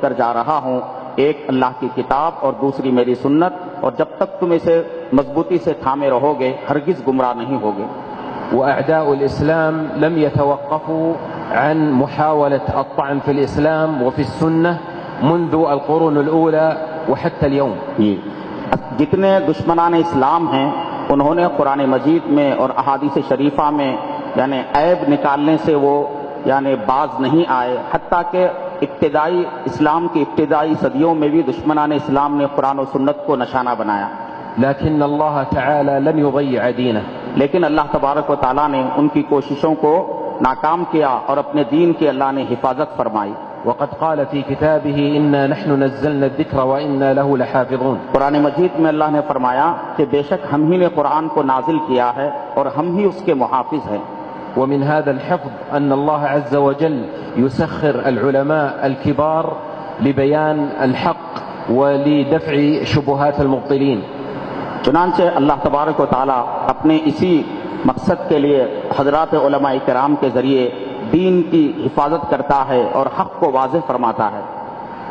کر جا رہا ہوں، ایک اللہ کی کتاب اور دوسری میری سنت، اور جب تک تم اسے مضبوطی سے تھامے رہو گے ہرگز گمراہ نہیں ہوگے۔ وأعداء الإسلام لم يتوقفوا عن محاولة الطعن في الإسلام وفي السنة منذ القرون الأولى وحتى اليوم۔ جتنے دشمنان اسلام ہیں انہوں نے قرآن مجید میں اور احادیث شریفہ میں یعنی عیب نکالنے سے وہ یعنی باز نہیں آئے، حتیٰ کہ ابتدائی اسلام کی ابتدائی صدیوں میں بھی دشمنان اسلام نے قرآن و سنت کو نشانہ بنایا، لكن الله تعالى لم يضيع دينه۔ لیکن اللہ تبارک و تعالیٰ نے ان کی کوششوں کو ناکام کیا اور اپنے دین کی اللہ نے حفاظت فرمائی۔ وقد قال في كتابه إنا نحن نزلنا الذكر وإنا له لحافظون۔ قرآن مجید میں اللہ نے فرمایا کہ بے شک ہم ہی نے قرآن کو نازل کیا ہے اور ہم ہی اس کے محافظ ہیں۔ ومن هذا الحفظ أن الله عز وجل يسخر العلماء الكبار لبيان الحق ولدفع شبهات المبطلين۔ چنانچہ اللہ تبارک و تعالیٰ اپنے اسی مقصد کے لیے حضرات علماء کرام کے ذریعے دین کی حفاظت کرتا ہے اور حق کو واضح فرماتا ہے۔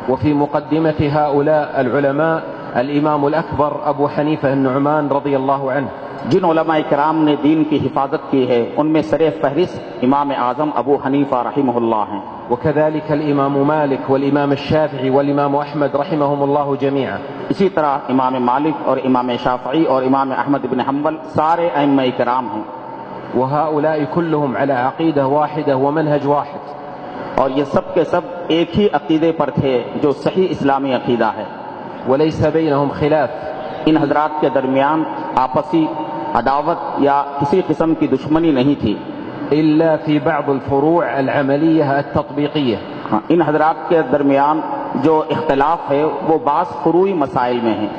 وفي مقدمة هؤلاء العلماء الإمام الأكبر أبو حنيفة النعمان رضي الله عنه۔ جن علماء کرام نے دین کی حفاظت کی ہے ان میں سر فہرست امام اعظم ابو حنیفہ رحمہ اللہ ہیں، وكذلك الإمام مالك والإمام الشافعي والإمام أحمد رحمهم الله جميعا۔ اسی طرح امام مالک اور امام شافعی اور امام احمد بن حنبل سارے ائمہ کرام ہیں، وهؤلاء كلهم على عقيدة واحدة ومنهج واحد۔ اور یہ سب کے سب ایک ہی عقیدے پر تھے جو صحیح اسلامی عقیدہ ہے۔ وليس بينهم خلاف، ان حضرات کے درمیان آپسی عداوت یا کسی قسم کی دشمنی نہیں تھی، إلا في بعض الفروع العملية التطبيقية۔ ان حضرات کے درمیان جو اختلاف ہے وہ بعض فروعی مسائل میں ہیں،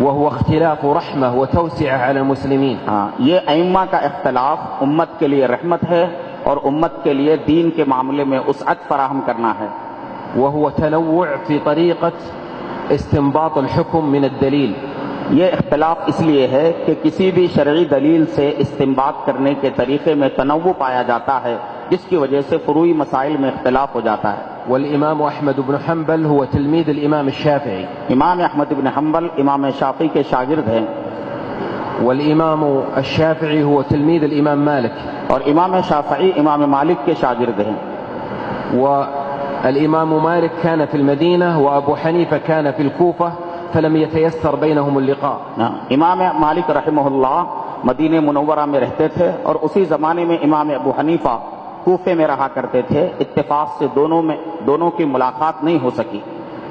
وهو اختلاف رحمة وتوسعة على المسلمين۔ یہ ائمہ کا اختلاف امت کے لیے رحمت ہے اور امت کے لیے دین کے معاملے میں وسعت فراہم کرنا ہے، وهو تنوع في طريقة استنباط الحكم من الدليل۔ یہ اختلاف اس لیے ہے کہ کسی بھی شرعی دلیل سے استنباط کرنے کے طریقے میں تنوع پایا جاتا ہے، جس کی وجہ سے فروعی مسائل میں اختلاف ہو جاتا ہے۔ والإمام أحمد بن حنبل هو تلميذ الإمام الشافعي، امام احمد بن حنبل امام شافعی کے شاگرد ہیں، والإمام الشافعي هو تلميذ الإمام مالك، اور امام شافعی امام مالک کے شاگرد ہیں۔ والإمام مالك كان في المدينة وأبو حنيفة كان في الكوفة، فلم يتيسر بينهم اللقاء۔ امام مالک رحمہ اللہ مدینہ منورہ میں رہتے تھے اور اسی زمانے میں امام ابو حنیفہ کوفے میں رہا کرتے تھے، اتفاق سے دونوں کی ملاقات نہیں ہو سکی۔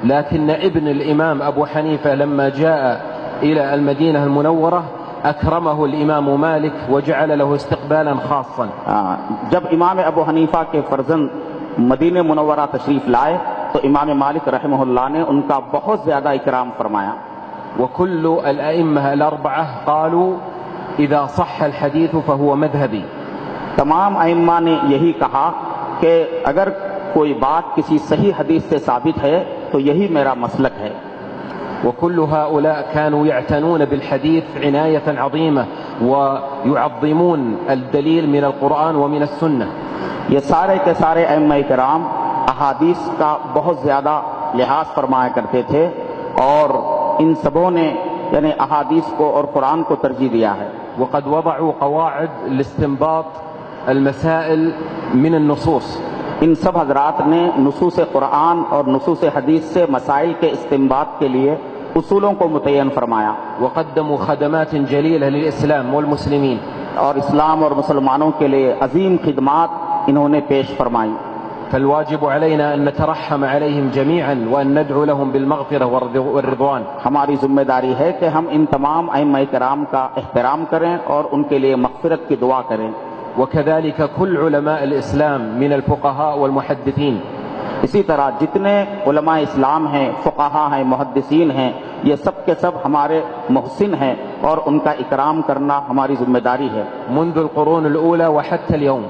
لكن ابن الإمام أبو حنيفة لما جاء إلى المدينة المنورة أكرمه الإمام مالك وجعل له استقبالا خاصا۔ جب امام ابو حنیفہ کے فرزند مدینہ منورہ تشریف لائے تو امام مالک رحمہ اللہ نے ان کا بہت زیادہ اکرام فرمایا۔ وكل الأئمة الأربعة قالوا إذا صح الحديث فهو مذهبي۔ تمام ائمہ نے یہی کہا کہ اگر کوئی بات کسی صحیح حدیث سے ثابت ہے تو یہی میرا مسلک ہے۔ وكل هؤلاء كانوا يعتنون بالحديث عناية عظيمة ويعظمون الدليل من القرآن ومن السنة۔ یہ سارے کے سارے ائمہ کرام احادیث کا بہت زیادہ لحاظ فرمایا کرتے تھے اور ان سبوں نے یعنی احادیث کو اور قرآن کو ترجیح دیا ہے۔ وقد وضعوا قواعد لاستنباط المسائل من النصوص۔ ان سب حضرات نے نصوص قرآن اور نصوص حدیث سے مسائل کے استنباط کے لیے اصولوں کو متعین فرمایا۔ وقدموا خدمات جلیلة للإسلام والمسلمين۔ اور اسلام اور مسلمانوں کے لیے عظیم خدمات انہوں نے پیش فرمائی۔ فالواجب علينا أن نترحم عليهم جميعا وأن ندعو لهم بالمغفرة والرضوان۔ ہماری ذمہ داری ہے کہ ہم ان تمام ائمہ کرام کا احترام کریں اور ان کے لیے مغفرت کی دعا کریں۔ وكذلك كل علماء الإسلام من الفقهاء والمحدثين۔ اسی طرح جتنے علماء اسلام ہیں، فقہا ہیں، محدثین ہیں، یہ سب کے سب ہمارے محسن ہیں اور ان کا اکرام کرنا ہماری ذمہ داری ہے۔ منذ القرون الأولى وحتى اليوم،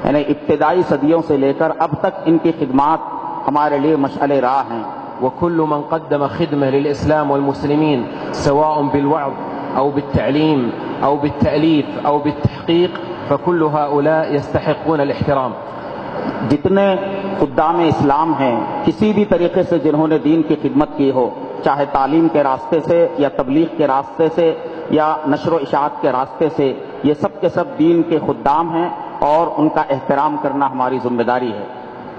یعنی ابتدائی صدیوں سے لے کر اب تک ان کی خدمات ہمارے لیے مشعل راہ ہیں۔ وكل من قدم خدمة للإسلام والمسلمين سواء بالوعظ أو بالتعليم أو بالتأليف أو بالتحقيق فكل هؤلاء يستحقون الاحترام۔ جتنے خدام اسلام ہیں کسی بھی طریقے سے جنہوں نے دین کی خدمت کی ہو، چاہے تعلیم کے راستے سے یا تبلیغ کے راستے سے یا نشر و اشاعت کے راستے سے، یہ سب کے سب دین کے خدام ہیں اور ان کا احترام کرنا ہماری ذمہ داری ہے۔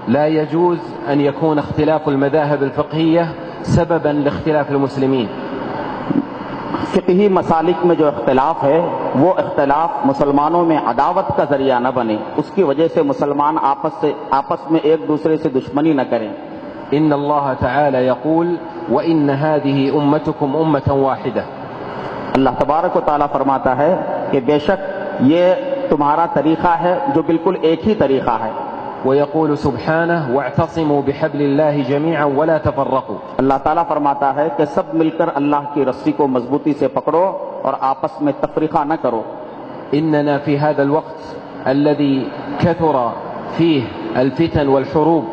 لا يجوز أن يكون اختلاف المذاهب الفقهية سببا لاختلاف المسلمين۔ فقہی مسالک میں جو اختلاف ہے وہ اختلاف مسلمانوں میں عداوت کا ذریعہ نہ بنے، اس کی وجہ سے مسلمان آپس میں ایک دوسرے سے دشمنی نہ کریں۔ إن الله تعالى يقول وإن هذه أمتكم أمة واحدة۔ اللہ تبارک و تعالیٰ فرماتا ہے کہ بے شک یہ تمہارا طریقہ ہے جو بالکل ایک ہی طریقہ ہے۔ ويقول سبحانه واعتصموا بحبل الله جميعا ولا تفرقوا۔ اللہ تعالیٰ فرماتا ہے کہ سب مل کر اللہ کی رسی کو مضبوطی سے پکڑو اور آپس میں تفریقہ نہ کرو۔ إننا في هذا الوقت الذي كثر فيه الفتن والحروب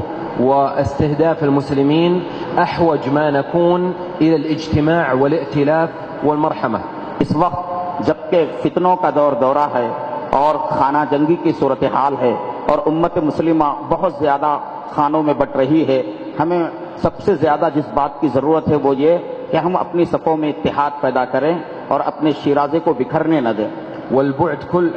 واستهداف المسلمين أحوج ما نكون إلى الاجتماع والائتلاف والمرحمة۔ اس وقت جبکہ فتنوں کا دورہ ہے اور خانہ جنگی کی صورتحال ہے اور امت مسلمہ بہت زیادہ خانوں میں بٹ رہی ہے، ہمیں سب سے زیادہ جس بات کی ضرورت ہے وہ یہ کہ ہم اپنی صفوں میں اتحاد پیدا کریں اور اپنے شیرازے کو بکھرنے نہ دیں۔ والبعد كل